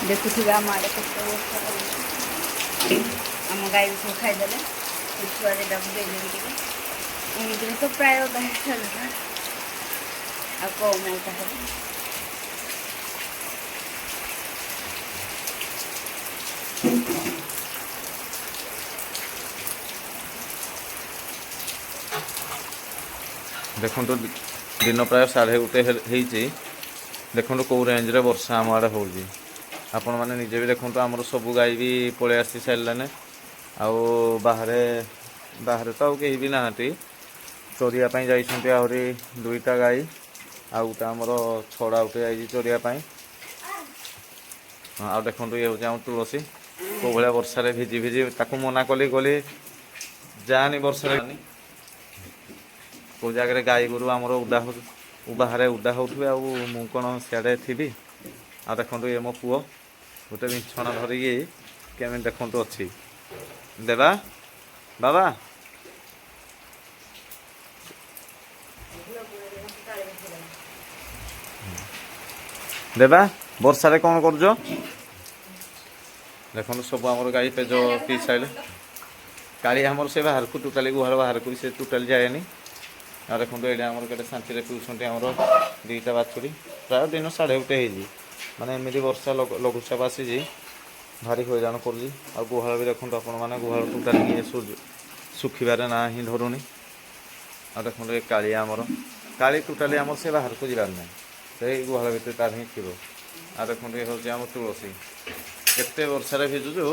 देखुवे आम आड़े आम गाई भी सब खाईदे छुआ दिटा देदेवी एमती तो प्राय गाई चलता आ कम देखो दिन प्राय 1:30 देखो कौ रेंज रे वर्षा आम आड़े हो आपण मैंने निजे भी देखो आमर सब गाई भी पलि आसी सारे बाहर बाहर तो आउ कहीं भी ना चरियापाई जाइए आहरी 2टा गाई आमर छड़ा उठे जाइए चरियापाई आ देखो ये हूँ आम तुलसी कौ भाया वर्षा भिजी भिजी ताकू मना कली गली जानी वर्षा कौ जगह गाई गोरु आमर उदा बाहर उदा होते कौन सियाड़े थी आ देखो ये मो पुओ गोटे बिछना धरिकी केमी देखु अच्छी देवा बाबा देवा वर्षा कौन कर देखो सब आम गाई पेज पी सारे काली आमर से बाहर को टोटाली गुहार बाहर को से टोटाली जाएनि आ देखो ये आमर के शांति पिउछे आमर 2टा बाछुरी प्राय दिन 1:30 माने एमती वर्षा लघुचाप आसी भारी हईराण कर गुहाल भी देखो आपण मैंने गुहाल टोटाली सुखिबार ना ही धरुनी आ देखो ये काली आमर काली टोटाली आमर से बाहर को जीवार ना से गुहाल भितर तार ही थी आ देखो ये हूँ आम तुलसी केते वर्षा भिजुचु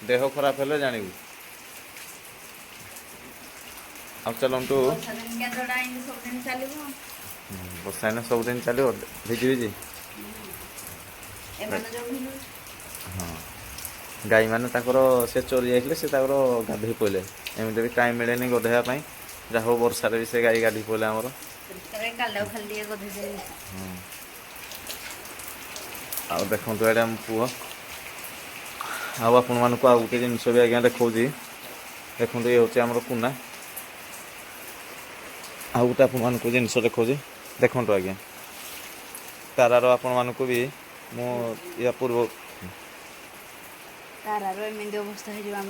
देह खराब हेले जानबू आ चलतु वर्षा दिन सबुदिन चलो भिजी भिजी हाँ गाई मैंने से चोरी जाइए से गाधे पड़े एमती भी टाइम मिले गधेवाई जहाँ हो वर्षा भी से गाई गाधी पड़े आमर आ देखो ये पुओ आपण मानक आउ गोटे जिनस भी आज्ञा देखा देखो ये हूँ आमर कुना आ गोटे आपण मानक जिनस देखा देखो आज्ञा तारार आपण मानक भी मु या पूर्व तारार एमती अवस्था हो जान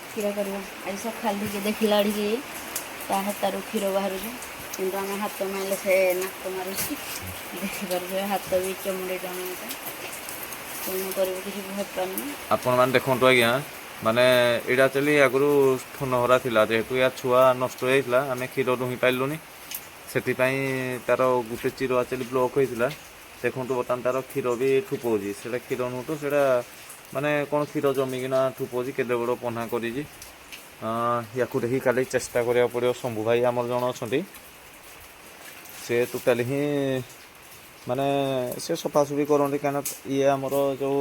क्षीर कर आज सका देखला हाथ क्षीर बाहर कि आम हाथ मारे से नाक मारे देखिपार हाथ भी चमुड़ी टमाटा कौन कर आपण मैंने देखो आज्ञा माने एटा चली आगु ठनहरा थिला जेहेतु या छुआ नष्ट होता आम क्षीर दुही पाइलुनी से तार गोटे चिर आचुअली ब्लॉक होता देखो बर्तमान तार क्षीर भी ठुपौच से क्षीर नुह तो से माने कौन क्षीर जमिकिना ठुपौच केते बड़ पन्हा कर देखी काली चेष्टा करा पड़ो शंभु भाई आमर जन अच्छा से टोटाली ही माने से सफासफी करते कहीं ये आमर जो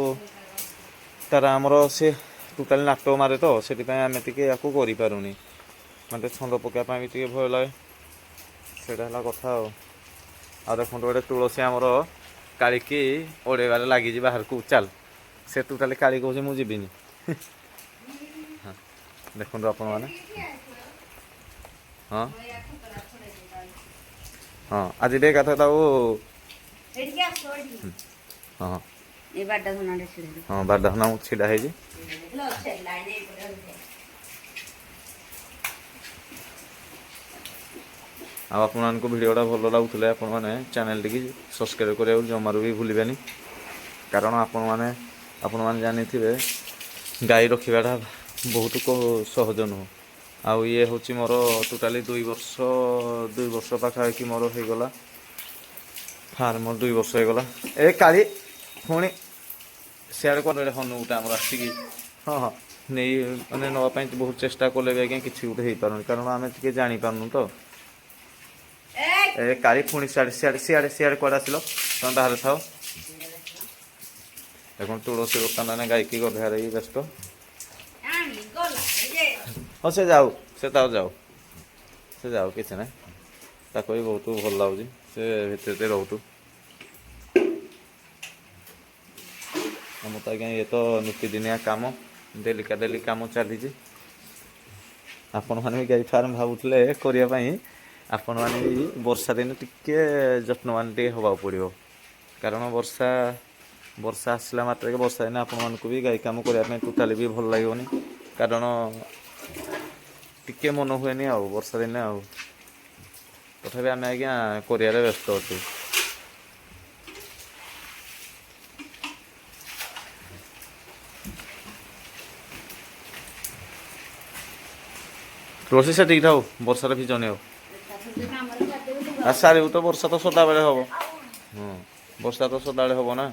तार आमर से टोटाली नाटक मारे तो से आम टे या करूनी मतलब छंद पकापी भी भय लगे से कथा आ देखो गोटे तुलसी आमर कालिकी ओडेबार लगी बाहर को चल से टोटाली काली कहे मुझे जीविनी हाँ देखो आपण मैंने हाँ हाँ आज डे कथा हाँ हाँ बारदाना छिड़ा है आपको भिडियोटा भल लगुले आपण मैंने चैनल टी सब्सक्राइब करा जमारू भी भूलें कारण आपण मैंने जानी थे गाई रखाटा बहुत सहज नुह आउ ये हूँ मोर टोटाली 2 वर्ष पाखापाखि मोर हो गला फार्म 2 वर्ष हो गला ए काली पुणी सियाड़े कौन हनु गोटे आमर आसिक हाँ हाँ नहीं मैंने नापी बहुत चेष्टा कले भी आज्ञा किसी गोटे हो पार कारण आम टे जापारू तो ए काली पुणी सियाड़े सियाड़े सियाड़े सियाड़े कौन आसिल तुम बाहर थाओ देखो तुलसी बर्तमान गायी गधार व्यस्त हाँ से जाऊ से जाऊ से जाऊ किसी ना ताको भी बहुत भल लगे से भितर रोतु आम तो आज्ञा ये तो नीतिदिनिया काम डेलिका डेली काम चली आपण मैंने भी गाई फार्म भावुले करने आपण मैंने भी वर्षा दिन टिके जत्नवान टे हवा पड़ो कारण वर्षा ବର୍ଷା ଆସିଲା ମାତ୍ରକେ ବର୍ଷା ଦିନେ ଆପଣମାନଙ୍କୁ ବି ଗାଈ କାମ କରିବା ପାଇଁ ଟୋଟାଲି ବି ଭଲ ଲାଗିବନି, କାରଣ ଟିକେ ମନ ହୁଏନି ଆଉ ବର୍ଷା ଦିନେ ଆଉ। ତଥାପି ଆମେ ଆଜ୍ଞା କରିବାରେ ବ୍ୟସ୍ତ ଅଛୁ। ରୋଷେଇ ସେଠିକି ଥାଉ, ବର୍ଷାରେ ଭିଜନି ଆଉ। ଆଉ ସାରିବୁ ତ, ବର୍ଷା ତ ସଦାବେଳେ ହବ। ହଁ, ବର୍ଷା ତ ସଦାବେଳେ ହବ ନା,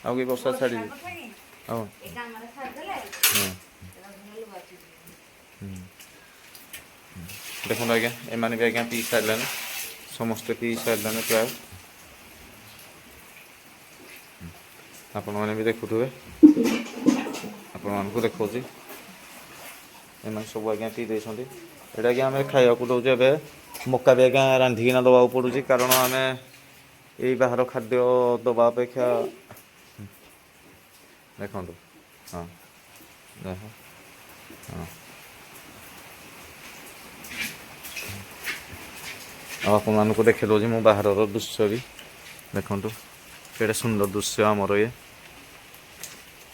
ଆଉ କି ବର୍ଷା ଛାଡ଼ିବି। ହଁ ଦେଖନ୍ତୁ ଆଜ୍ଞା, ଏମାନେ ବି ଆଜ୍ଞା ପିଇ ସାରିଲେଣି, ସମସ୍ତେ ପିଇ ସାରିଲେଣି ପ୍ରାୟ। ଆପଣମାନେ ବି ଦେଖୁଥିବେ, ଆପଣମାନଙ୍କୁ ଦେଖାଉଛି। ଏମାନେ ସବୁ ଆଜ୍ଞା ପିଇ ଦେଇଛନ୍ତି। ଏଇଟା ଆଜ୍ଞା ଆମେ ଖାଇବାକୁ ଦେଉଛୁ ଏବେ। ମକା ବି ଆଜ୍ଞା ରାନ୍ଧିକିନା ଦେବାକୁ ପଡ଼ୁଛି, କାରଣ ଆମେ ଏଇ ବାହାର ଖାଦ୍ୟ ଦେବା ଅପେକ୍ଷା ଦେଖନ୍ତୁ, ହଁ ଦେଖ, ହଁ। ଆଉ ଆପଣମାନଙ୍କୁ ଦେଖାଇ ଦେଉଛି ମୁଁ ବାହାରର ଦୃଶ୍ୟ ବି, ଦେଖନ୍ତୁ କେଡ଼େ ସୁନ୍ଦର ଦୃଶ୍ୟ ଆମର ଇଏ।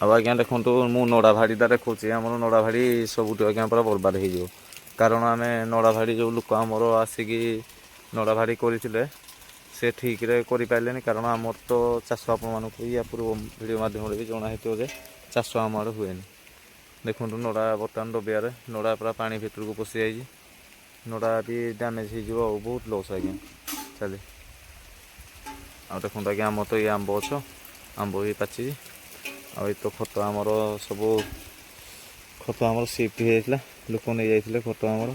ଆଉ ଆଜ୍ଞା ଦେଖନ୍ତୁ, ମୁଁ ନଡ଼ା ଭାଡ଼ିଟା ଦେଖାଉଛି, ଆମର ନଡ଼ା ଭାଡ଼ି ସବୁଠୁ ଆଜ୍ଞା ପୁରା ବର୍ବାଦ ହେଇଯିବ। କାରଣ ଆମେ ନଡ଼ା ଭାଡ଼ି ଯେଉଁ ଲୋକ ଆମର ଆସିକି ନଡ଼ା ଭାଡ଼ି କରିଥିଲେ, ସେ ଠିକ୍ରେ କରିପାରିଲେନି, କାରଣ ଆମର ତ ଚାଷ ଆପଣମାନଙ୍କୁ ୟା ପୂର୍ବ ଭିଡ଼ିଓ ମାଧ୍ୟମରେ ବି ଜଣା ହେଇଥିବ ଯେ ଚାଷ ଆମ ଆଡ଼େ ହୁଏନି। ଦେଖନ୍ତୁ ନଡ଼ା ବର୍ତ୍ତମାନ ଦବିବାରେ ନଡ଼ା ପୁରା ପାଣି ଭିତରକୁ ପଶି ଯାଇଛି। ନଡ଼ା ବି ଡ୍ୟାମେଜ୍ ହେଇଯିବ ଆଉ, ବହୁତ ଲସ୍ ଆଜ୍ଞା ଚାଲେ। ଆଉ ଦେଖନ୍ତୁ ଆଜ୍ଞା, ଆମର ତ ଇଏ ଆମ୍ବ ଗଛ, ଆମ୍ବ ବି ପାଚିଛି। ଆଉ ଏଇ ତ ଖତ ଆମର ସବୁ, ଖତ ଆମର ସିଫ୍ଟ ହେଇଯାଇଥିଲା, ଲୋକ ନେଇଯାଇଥିଲେ ଖତ ଆମର।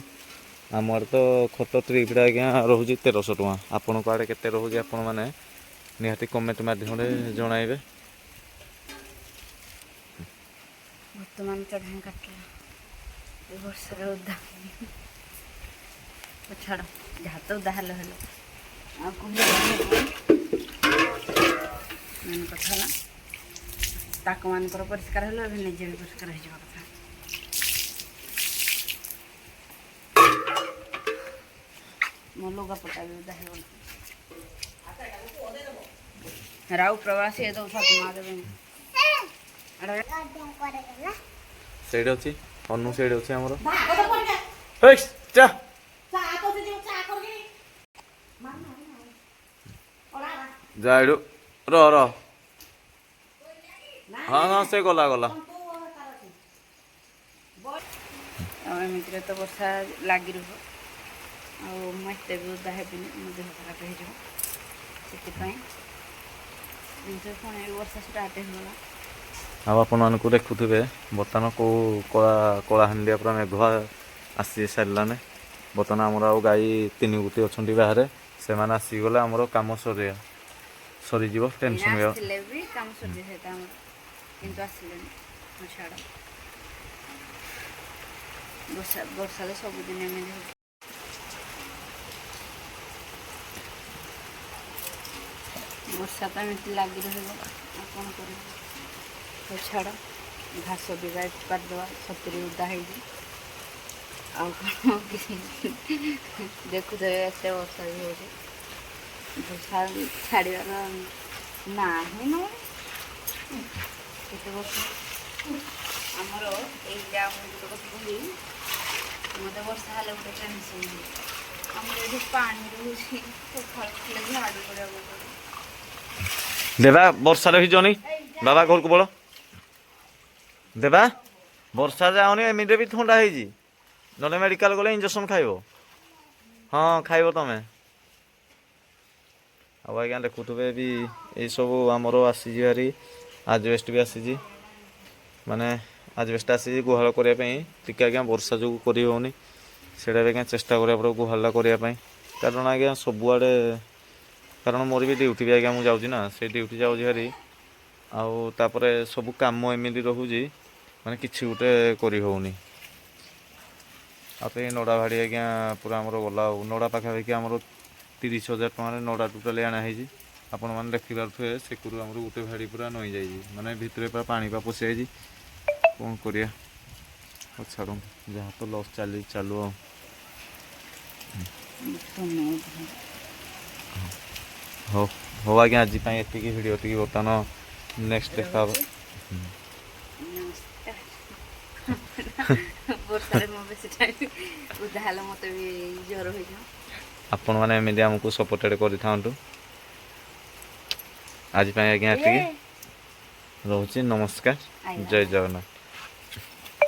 ଆମ ଆଡ଼େ ତ ଖତ ଟ୍ରିପ୍ଟା ଆଜ୍ଞା ରହୁଛି 1300 ଟଙ୍କା। ଆପଣଙ୍କ ଆଡ଼େ କେତେ ରହୁଛି ଆପଣମାନେ ନିହାତି କମେଣ୍ଟ ମାଧ୍ୟମରେ ଜଣାଇବେ। ବର୍ତ୍ତମାନ ଚଢ଼ାଇ କାଟିଲା, ଏ ବର୍ଷାରେ ଓଦା ଛାଡ଼, ଯାହା ତ ଓଦା ହେଲେ ହେଲେ ଆଉ ମେନ୍ କଥା ହେଲା ତାଙ୍କମାନଙ୍କର ପରିଷ୍କାର ହେଲେ ଏବେ ନିଜେ ବି ପରିଷ୍କାର ହେଇଯିବା କଥା। ମୋ ଲୁଗାପଟା ବି ଓଦା ହେଇଗଲା। ରାଉ ପ୍ରବାସୀ ଏ ଦଉ ମା ଦେବେନି। ସେଇଠି ଅଛି, ଅନୁ ସେଇଠି ଅଛି ଆମର। ହେଇ ଚା ଯା ଏଠୁ, ରହ। ହଁ ସେ ଗଲା। ଆଉ ଏମିତିରେ ତ ବର୍ଷା ଲାଗି ରହିବ, ଆଉ ମୁଁ ଏତେ ବି ଓଦା ହେବିନି, ମୋ ଦେହ ଖରାପ ହେଇଯିବ। ସେଥିପାଇଁ ଜିନିଷ ପୁଣି ବର୍ଷା ଷ୍ଟାର୍ଟ ହେଇଗଲା। ଆଉ ଆପଣମାନଙ୍କୁ ଦେଖୁଥିବେ ବର୍ତ୍ତମାନ କେଉଁ କଳାହାଣ୍ଡିଆ ପୁରା ମେଘୁଆ ଆସି ସାରିଲାନି। ବର୍ତ୍ତମାନ ଆମର ଆଉ ଗାଈ 3 ଗୋଟି ଅଛନ୍ତି ବାହାରେ, ସେମାନେ ଆସିଗଲେ ଆମର କାମ ସରିଯିବ। ଏଇନା ଟେନସନ୍ ବି ଆଉ ଆସିଥିଲେ ବି କାମ ସରିଯାଇଥାନ୍ତା ଆମର, କିନ୍ତୁ ଆସିଲେନି। ହଁ ଛାଡ଼, ବର୍ଷାରେ ସବୁଦିନ ଏମିତି ହେଉଛି। ବର୍ଷା ତ ଏମିତି ଲାଗି ରହିବ, ଆଉ କ'ଣ କରିବ। ହଉ ଛାଡ଼, ଘାସ ବି କାଟିଦେବା, ସତୁରି ଓଦା ହେଇଛି। ଆଉ କ'ଣ କିଛି ଦେଖୁଥିବେ ଏତେ ବର୍ଷା ବି ହେଉଛି, ବର୍ଷା ଛାଡ଼ିବାର ନାହିଁ ନୁହେଁ। କେତେ ବର୍ଷ ଆମର ଏଇଟା ମୁଁ ଗୋଟେ କଥା କହିବି, ମୋତେ ବର୍ଷା ହେଲେ ଗୋଟେ ଟେନସନ୍ ହୁଏ। ଆମର ଏଠି ପାଣି ରହୁଛି, ସକାଳୁ ଉଠିଲେ ଝାଡ଼ୁ କରିବାକୁ ପଡ଼େ। ଦେବା ବର୍ଷାରେ ଭିଜନି, ବାବା ଘରକୁ ପଳ। ଦେବା ବର୍ଷା ଯାଉନି, ଏମିତିରେ ବି ଥଣ୍ଡା ହେଇଛି, ନହେଲେ ମେଡ଼ିକାଲ ଗଲେ ଇଞ୍ଜେକ୍ସନ୍ ଖାଇବ। ହଁ ଖାଇବ ତମେ। ଆଉ ଆଜ୍ଞା ଦେଖୁଥିବେ ବି ଏଇସବୁ ଆମର ଆସିଛି ଭାରି, ଆଜବେଷ୍ଟ ବି ଆସିଛି। ମାନେ ଆଜବେଷ୍ଟ ଆସିଛି ଗୁହାଳ କରିବା ପାଇଁ, ଟିକେ ଆଜ୍ଞା ବର୍ଷା ଯୋଗୁଁ କରି ହେଉନି। ସେଇଟା ବି ଆଜ୍ଞା ଚେଷ୍ଟା କରିବାକୁ ପଡ଼ିବ ଗୁହାଳଟା କରିବା ପାଇଁ, କାରଣ ଆଜ୍ଞା ସବୁଆଡ଼େ, କାରଣ ମୋର ବି ଡ୍ୟୁଟି ବି ଆଜ୍ଞା ମୁଁ ଯାଉଛି ନା, ସେଇ ଡ୍ୟୁଟି ଯାଉଛି ଭାରି। ଆଉ ତାପରେ ସବୁ କାମ ଏମିତି ରହୁଛି, ମାନେ କିଛି ଗୋଟେ କରି ହେଉନି। ଆଉ ତ ଏଇ ନଡ଼ା ଭାଡ଼ି ଆଜ୍ଞା ପୁରା ଆମର ଗଲା, ଆଉ ନଡ଼ା ପାଖାପାଖି ଆମର 30,000 ଟଙ୍କାରେ ନଡ଼ା ଟୋଟାଲି ଆଣା ହେଇଛି। ଆପଣମାନେ ଦେଖିପାରୁଥିବେ, ସେକରୁ ଆମର ଗୋଟେ ଭାଡ଼ି ପୁରା ନଇଁ ଯାଇଛି, ମାନେ ଭିତରେ ପୁରା ପାଣି ପଶିଯାଇଛି। କ'ଣ କରିବା, ଆଉ ଛାଡ଼ନ୍ତୁ, ଯାହା ତ ଲସ୍ ଚାଲୁ ଆଉ। ହଉ ଆଜ୍ଞା, ଆଜି ପାଇଁ ଏତିକି ଭିଡ଼ିଓ ବର୍ତ୍ତମାନ ନେକ୍ସଟ ଦେଖା ହବ। ନମସ୍କାର। ବର୍ଷାରେ ମୁଁ ବେଶୀ ଟାଇମ୍ ଓଦା ହେଲେ ମୋତେ ବି ଜ୍ୱର ହେଇଯିବ। ଆପଣମାନେ ଏମିତି ଆମକୁ ସପୋର୍ଟେଡ଼ କରିଥାନ୍ତୁ। ଆଜି ପାଇଁ ଆଜ୍ଞା ଏତିକି ରହୁଛି। ନମସ୍କାର, ଆଜ୍ଞା। ଜୟ ଜଗନ୍ନାଥ।